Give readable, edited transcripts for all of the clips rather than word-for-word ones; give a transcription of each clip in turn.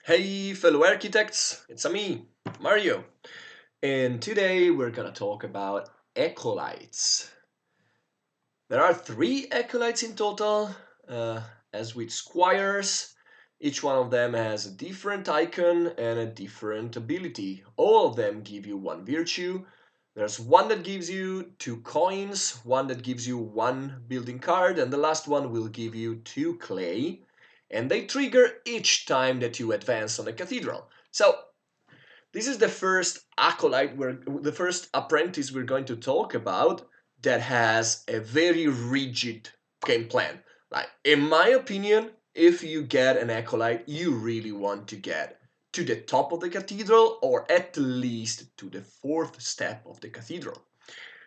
Hey, fellow architects, it's me, Mario, and today we're gonna talk about acolytes. There are three acolytes in total, uh, as with squires. Each one of them has a different icon and a different ability. All of them give you one virtue. There's one that gives you two coins, one that gives you one building card, and the last one will give you two clay. And they trigger each time that you advance on a cathedral. So this is the first acolyte, the first apprentice we're going to talk about that has a very rigid game plan. Like, in my opinion, if you get an acolyte, you really want to get to the top of the cathedral or at least to the fourth step of the cathedral.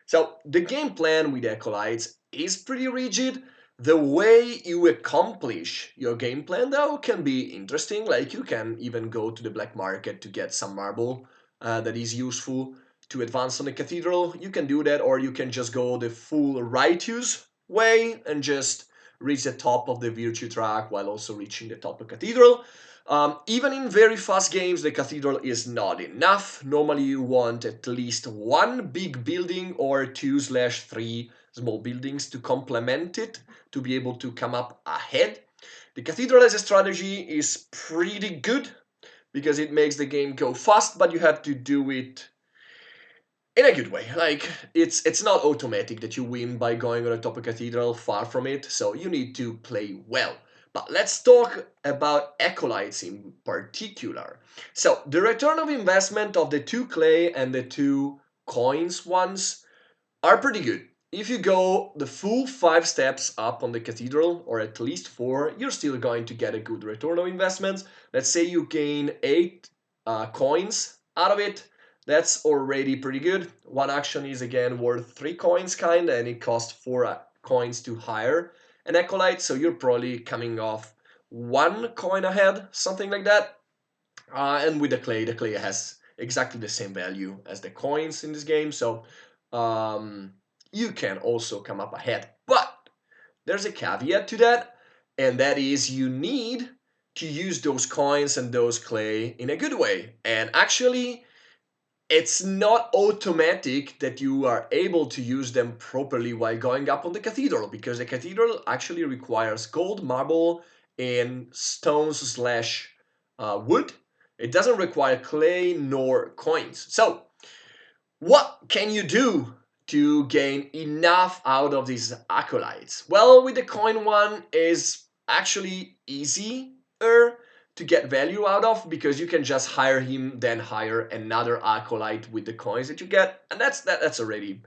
So the game plan with Acolytes is pretty rigid. The way you accomplish your game plan, though, can be interesting. Like you can even go to the black market to get some marble that is useful to advance on the cathedral. You can do that, or you can just go the full righteous way and just reach the top of the virtue track while also reaching the top of cathedral. Even in very fast games, the cathedral is not enough. Normally, you want at least one big building or two slash three small buildings to complement it to be able to come up ahead. The cathedral as a strategy is pretty good because it makes the game go fast, but you have to do it in a good way. Like it's not automatic that you win by going on the top of cathedral, far from it. So you need to play well. But let's talk about acolytes in particular. So the return of investment of the two clay and the two coins ones are pretty good. If you go the full five steps up on the cathedral, or at least four, you're still going to get a good return of investments. Let's say you gain eight coins out of it. That's already pretty good. One action is again worth three coins, kinda, and it costs four coins to hire an acolyte. So you're probably coming off one coin ahead, something like that. And with the clay has exactly the same value as the coins in this game. So um, you can also come up ahead. But there's a caveat to that, and that is you need to use those coins and those clay in a good way. And actually, it's not automatic that you are able to use them properly while going up on the cathedral, because the cathedral actually requires gold, marble, and stones slash wood. It doesn't require clay nor coins. So what can you do to gain enough out of these acolytes? Well, with the coin one is actually easier to get value out of because you can just hire him, then hire another acolyte with the coins that you get, and that's already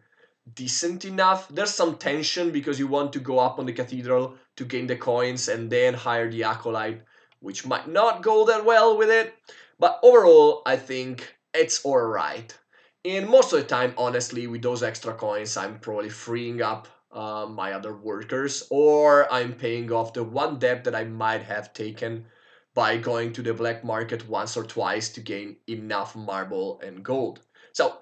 decent enough. There's some tension because you want to go up on the cathedral to gain the coins and then hire the acolyte, which might not go that well with it. But overall, I think it's alright. And most of the time, honestly, with those extra coins, I'm probably freeing up my other workers, or I'm paying off the one debt that I might have taken by going to the black market once or twice to gain enough marble and gold. So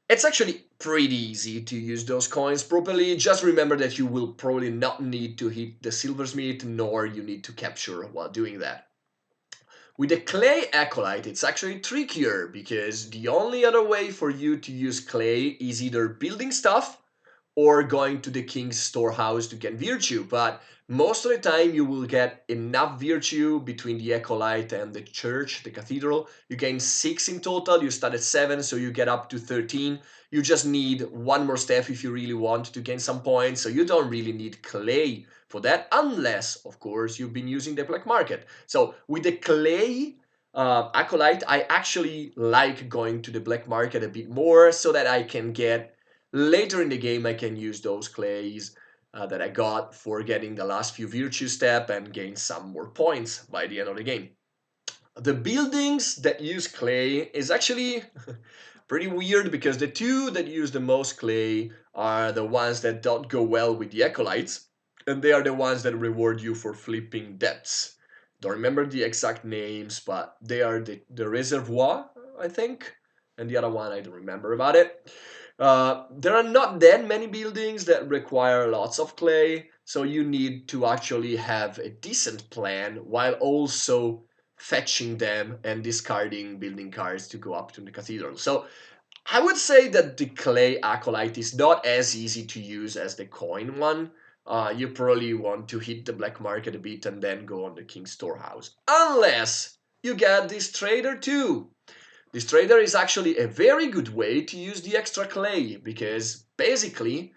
it's actually pretty easy to use those coins properly. Just remember that you will probably not need to hit the silversmith, nor you need to capture while doing that. With the clay acolyte, it's actually trickier because the only other way for you to use clay is either building stuff or going to the king's storehouse to get virtue. But most of the time, you will get enough virtue between the acolyte and the church, the cathedral. You gain six in total. You start at seven, so you get up to 13. You just need one more step if you really want to gain some points. So you don't really need clay for that, unless, of course, you've been using the black market. So with the clay acolyte, I actually like going to the black market a bit more so that I can get later in the game, I can use those clays that I got for getting the last few virtue step and gain some more points by the end of the game. The buildings that use clay is actually pretty weird because the two that use the most clay are the ones that don't go well with the acolytes, and they are the ones that reward you for flipping debts. Don't remember the exact names, but they are the reservoir, I think, and the other one I don't remember about it. There are not that many buildings that require lots of clay, so you need to actually have a decent plan while also fetching them and discarding building cards to go up to the cathedral. So I would say that the clay acolyte is not as easy to use as the coin one. You probably want to hit the black market a bit and then go on the king's storehouse. Unless you get this trader too. This trader is actually a very good way to use the extra clay because basically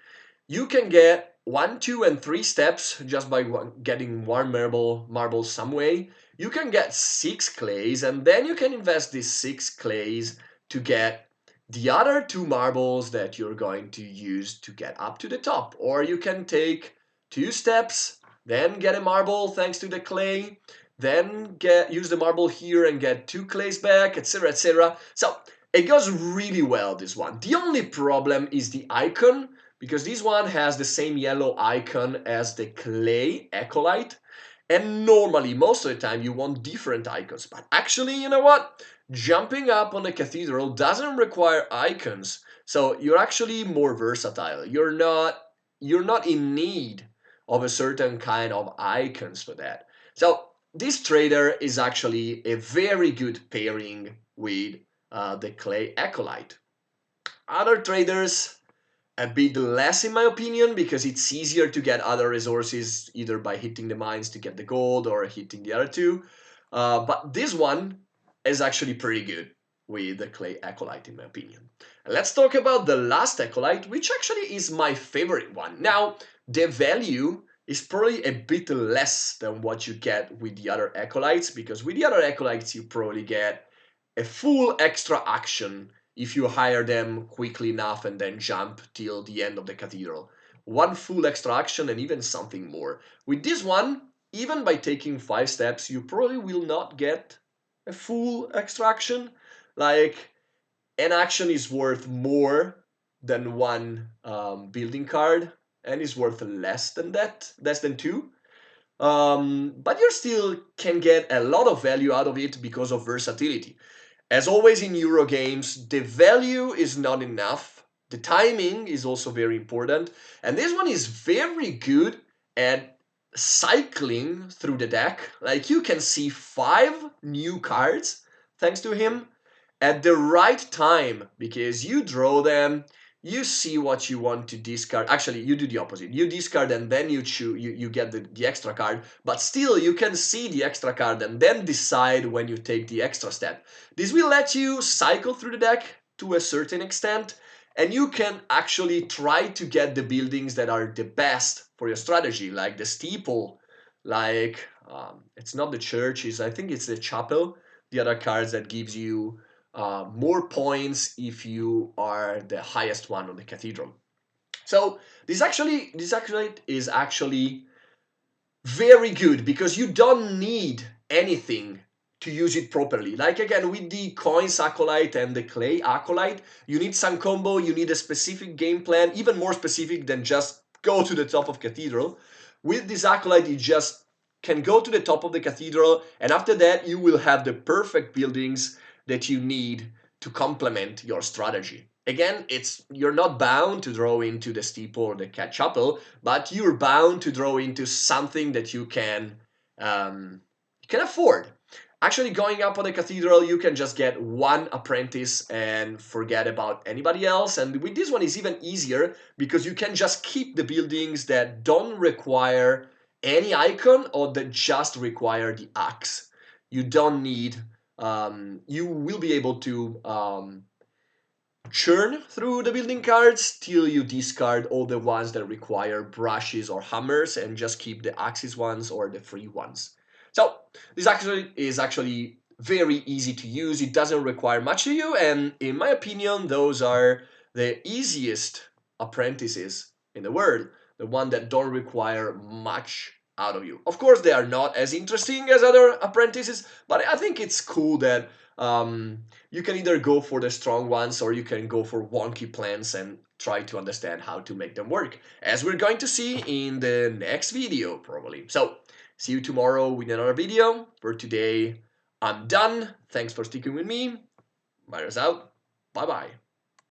you can get 1, 2, and 3 steps just by getting one marble some way. You can get 6 clays, and then you can invest these 6 clays to get the other 2 marbles that you're going to use to get up to the top. Or you can take 2 steps, then get a marble thanks to the clay, then use the marble here and get 2 clays back, etc., etc. So it goes really well, this one. The only problem is the icon, because this one has the same yellow icon as the clay acolyte, and normally most of the time you want different icons. But actually, you know what, jumping up on the cathedral doesn't require icons, so you're actually more versatile. You're not in need of a certain kind of icons for that. So this trader is actually a very good pairing with the clay acolyte. Other traders, a bit less in my opinion, because it's easier to get other resources either by hitting the mines to get the gold or hitting the other two. But this one is actually pretty good with the clay acolyte in my opinion. Let's talk about the last acolyte, which actually is my favorite one. Now, the value is probably a bit less than what you get with the other acolytes, because with the other acolytes you probably get a full extra action if you hire them quickly enough and then jump till the end of the cathedral. One full extra action and even something more. With this one, even by taking 5 steps, you probably will not get a full extra action. Like, an action is worth more than one building card, and is worth less than that, less than 2. But you still can get a lot of value out of it because of versatility. As always in Euro games, the value is not enough. The timing is also very important. And this one is very good at cycling through the deck. Like, you can see 5 new cards thanks to him at the right time, because you draw them, you see what you want to discard. Actually, you do the opposite. You discard and then you choose, you get the extra card, but still you can see the extra card and then decide when you take the extra step. This will let you cycle through the deck to a certain extent, and you can actually try to get the buildings that are the best for your strategy, like the steeple, like it's not the church, I think it's the chapel, the other cards that gives you more points if you are the highest one on the cathedral. So this actually is actually very good, because you don't need anything to use it properly. Like, again, with the coins acolyte and the clay acolyte, you need some combo, you need a specific game plan, even more specific than just go to the top of cathedral. With this acolyte, you just can go to the top of the cathedral, and after that you will have the perfect buildings that you need to complement your strategy. Again, you're not bound to draw into the steeple or the cat chapel, but you're bound to draw into something that you can afford. Actually, going up on the cathedral, you can just get one apprentice and forget about anybody else. And with this one, it's even easier, because you can just keep the buildings that don't require any icon or that just require the axe. You don't need. You will be able to churn through the building cards till you discard all the ones that require brushes or hammers and just keep the axis ones or the free ones. So this actually is very easy to use. It doesn't require much of you, and in my opinion, those are the easiest apprentices in the world, the one that don't require much out of you. Of course, they are not as interesting as other apprentices, but I think it's cool that you can either go for the strong ones or you can go for wonky plans and try to understand how to make them work, as we're going to see in the next video probably. So see you tomorrow with another video. For today, I'm done. Thanks for sticking with me. Mario's out. Bye bye.